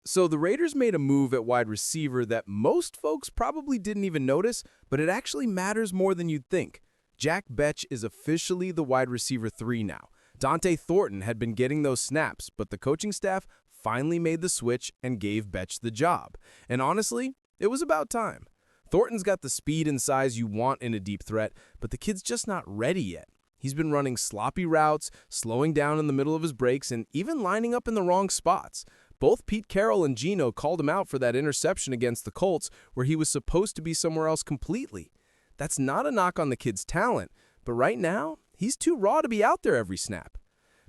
So the Raiders made a move at wide receiver that most folks probably didn't even notice, but it actually matters more than you'd think. Bech is officially the wide receiver 3 now. Dante Thornton had been getting those snaps, but the coaching staff finally made the switch and gave Bech the job. And honestly, it was about time. Thornton's got the speed and size you want in a deep threat, but the kid's just not ready yet. He's been running sloppy routes, slowing down in the middle of his breaks, and even lining up in the wrong spots. Both Pete Carroll and Geno called him out for that interception against the Colts where he was supposed to be somewhere else completely. That's not a knock on the kid's talent, but right now, he's too raw to be out there every snap.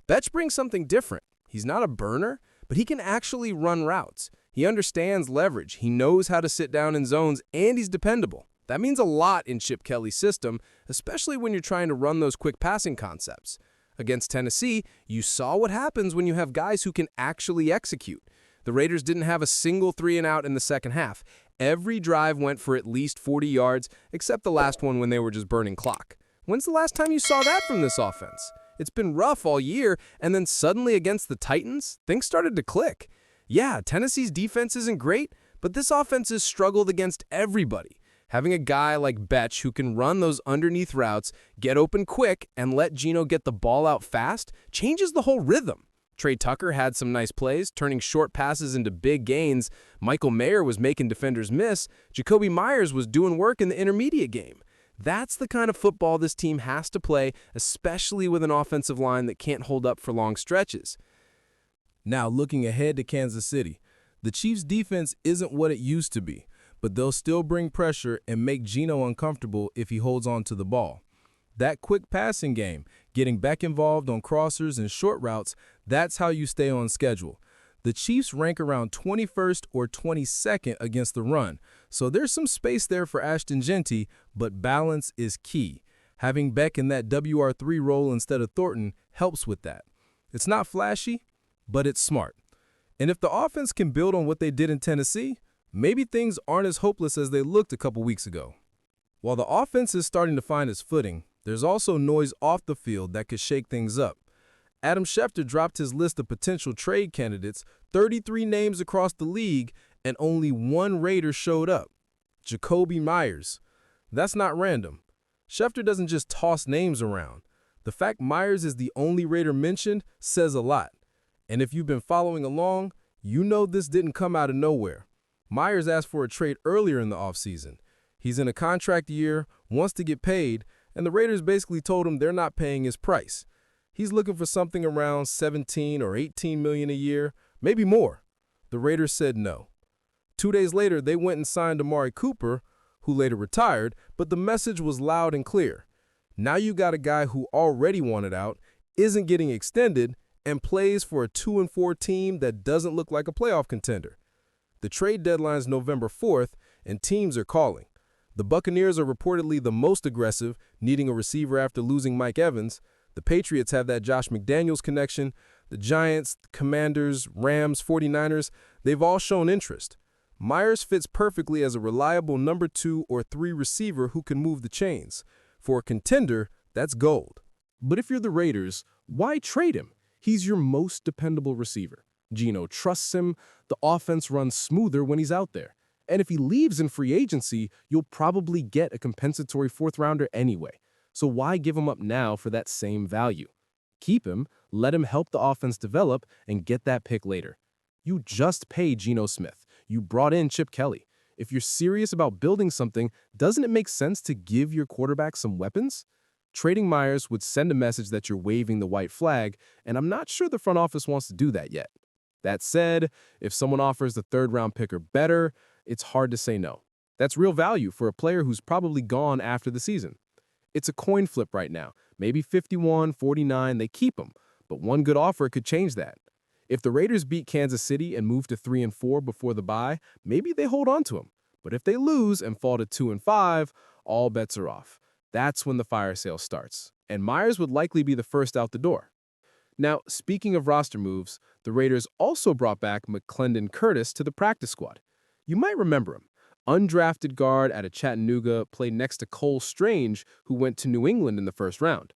Bech brings something different. He's not a burner, but he can actually run routes. He understands leverage, he knows how to sit down in zones, and he's dependable. That means a lot in Chip Kelly's system, especially when you're trying to run those quick passing concepts. Against Tennessee, you saw what happens when you have guys who can actually execute. The Raiders didn't have a single 3-and-out in the second half. Every drive went for at least 40 yards, except the last one when they were just burning clock. When's the last time you saw that from this offense? It's been rough all year, and then suddenly against the Titans, things started to click. Yeah, Tennessee's defense isn't great, but this offense has struggled against everybody. Having a guy like Bech who can run those underneath routes, get open quick, and let Geno get the ball out fast changes the whole rhythm. Trey Tucker had some nice plays, turning short passes into big gains. Michael Mayer was making defenders miss. Jakobi Meyers was doing work in the intermediate game. That's the kind of football this team has to play, especially with an offensive line that can't hold up for long stretches. Now, looking ahead to Kansas City, the Chiefs' defense isn't what it used to be, but they'll still bring pressure and make Geno uncomfortable if he holds on to the ball. That quick passing game, getting back involved on crossers and short routes, that's how you stay on schedule. The Chiefs rank around 21st or 22nd against the run, so there's some space there for Ashton Jeanty, but balance is key. Having Bech in that WR3 role instead of Thornton helps with that. It's not flashy, but it's smart. And if the offense can build on what they did in Tennessee, maybe things aren't as hopeless as they looked a couple weeks ago. While the offense is starting to find its footing, there's also noise off the field that could shake things up. Adam Schefter dropped his list of potential trade candidates, 33 names across the league, and only one Raider showed up, Jakobi Meyers. That's not random. Schefter doesn't just toss names around. The fact Meyers is the only Raider mentioned says a lot. And if you've been following along, you know this didn't come out of nowhere. Meyers asked for a trade earlier in the offseason. He's in a contract year, wants to get paid, and the Raiders basically told him they're not paying his price. He's looking for something around $17 or $18 million a year, maybe more. The Raiders said no. 2 days later, they went and signed Amari Cooper, who later retired, but the message was loud and clear. Now you got a guy who already wanted out, isn't getting extended, and plays for a 2-4 team that doesn't look like a playoff contender. The trade deadline's November 4th, and teams are calling. The Buccaneers are reportedly the most aggressive, needing a receiver after losing Mike Evans. The Patriots have that Josh McDaniels connection. The Giants, Commanders, Rams, 49ers, they've all shown interest. Meyers fits perfectly as a reliable number 2 or 3 receiver who can move the chains. For a contender, that's gold. But if you're the Raiders, why trade him? He's your most dependable receiver. Geno trusts him. The offense runs smoother when he's out there. And if he leaves in free agency, you'll probably get a compensatory 4th-rounder anyway. So why give him up now for that same value? Keep him, let him help the offense develop, and get that pick later. You just paid Geno Smith. You brought in Chip Kelly. If you're serious about building something, doesn't it make sense to give your quarterback some weapons? Trading Meyers would send a message that you're waving the white flag, and I'm not sure the front office wants to do that yet. That said, if someone offers the 3rd-round pick or better, it's hard to say no. That's real value for a player who's probably gone after the season. It's a coin flip right now. Maybe 51, 49, they keep him, but one good offer could change that. If the Raiders beat Kansas City and move to 3-4 before the bye, maybe they hold on to him. But if they lose and fall to 2-5, all bets are off. That's when the fire sale starts, and Meyers would likely be the first out the door. Now, speaking of roster moves, the Raiders also brought back McClendon Curtis to the practice squad. You might remember him. Undrafted guard out of Chattanooga, played next to Cole Strange, who went to New England in the 1st round.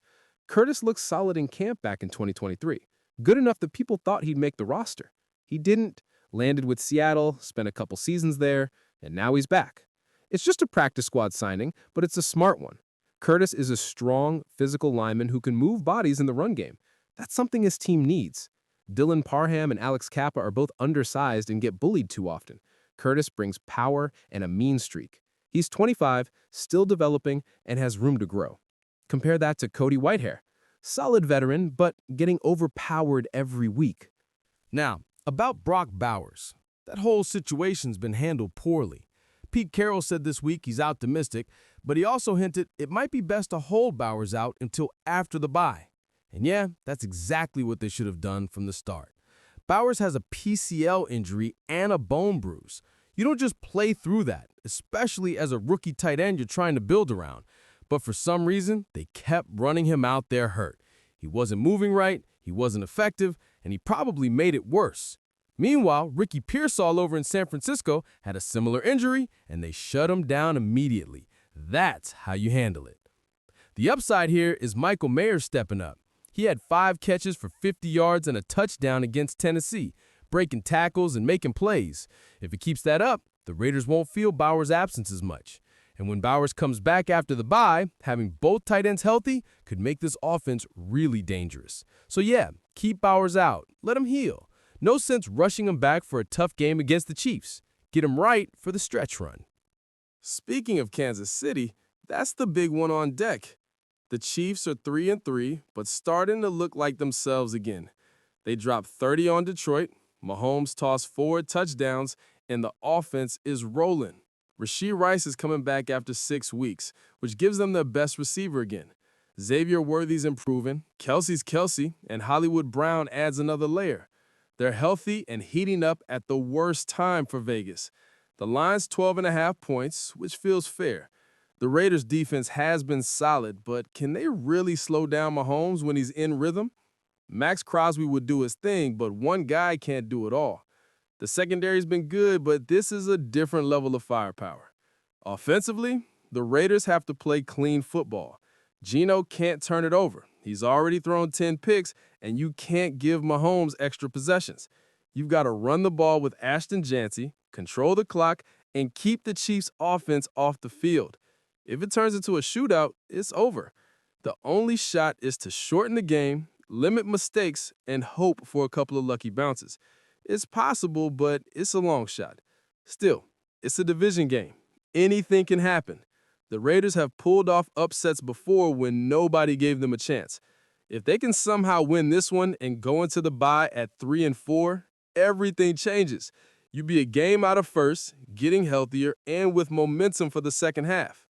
Curtis looked solid in camp back in 2023, good enough that people thought he'd make the roster. He didn't. Landed with Seattle, spent a couple seasons there, and now he's back. It's just a practice squad signing, but it's a smart one. Curtis is a strong, physical lineman who can move bodies in the run game. That's something his team needs. Dylan Parham and Alex Kappa are both undersized and get bullied too often. Curtis brings power and a mean streak. He's 25, still developing, and has room to grow. Compare that to Cody Whitehair. Solid veteran, but getting overpowered every week. Now, about Brock Bowers. That whole situation's been handled poorly. Pete Carroll said this week he's optimistic, but he also hinted it might be best to hold Bowers out until after the bye. And yeah, that's exactly what they should have done from the start. Bowers has a PCL injury and a bone bruise. You don't just play through that, especially as a rookie tight end you're trying to build around. But for some reason, they kept running him out there hurt. He wasn't moving right, he wasn't effective, and he probably made it worse. Meanwhile, Ricky Pearsall over in San Francisco had a similar injury, and they shut him down immediately. That's how you handle it. The upside here is Michael Meyers stepping up. He had 5 catches for 50 yards and a touchdown against Tennessee, breaking tackles and making plays. If he keeps that up, the Raiders won't feel Bowers' absence as much. And when Bowers comes back after the bye, having both tight ends healthy could make this offense really dangerous. So yeah, keep Bowers out. Let him heal. No sense rushing him back for a tough game against the Chiefs. Get him right for the stretch run. Speaking of Kansas City, that's the big one on deck. The Chiefs are 3-3, but starting to look like themselves again. They dropped 30 on Detroit, Mahomes tossed 4 touchdowns, and the offense is rolling. Rashee Rice is coming back after 6 weeks, which gives them their best receiver again. Xavier Worthy's improving, Kelsey's Kelsey, and Hollywood Brown adds another layer. They're healthy and heating up at the worst time for Vegas. The line's 12.5 points, which feels fair. The Raiders' defense has been solid, but can they really slow down Mahomes when he's in rhythm? Max Crosby would do his thing, but one guy can't do it all. The secondary's been good, but this is a different level of firepower. Offensively, the Raiders have to play clean football. Geno can't turn it over. He's already thrown 10 picks, and you can't give Mahomes extra possessions. You've got to run the ball with Ashton Jancy, control the clock, and keep the Chiefs' offense off the field. If it turns into a shootout, it's over. The only shot is to shorten the game, limit mistakes, and hope for a couple of lucky bounces. It's possible, but it's a long shot. Still, it's a division game. Anything can happen. The Raiders have pulled off upsets before when nobody gave them a chance. If they can somehow win this one and go into the bye at 3-4, everything changes. You'd be a game out of first, getting healthier, and with momentum for the second half.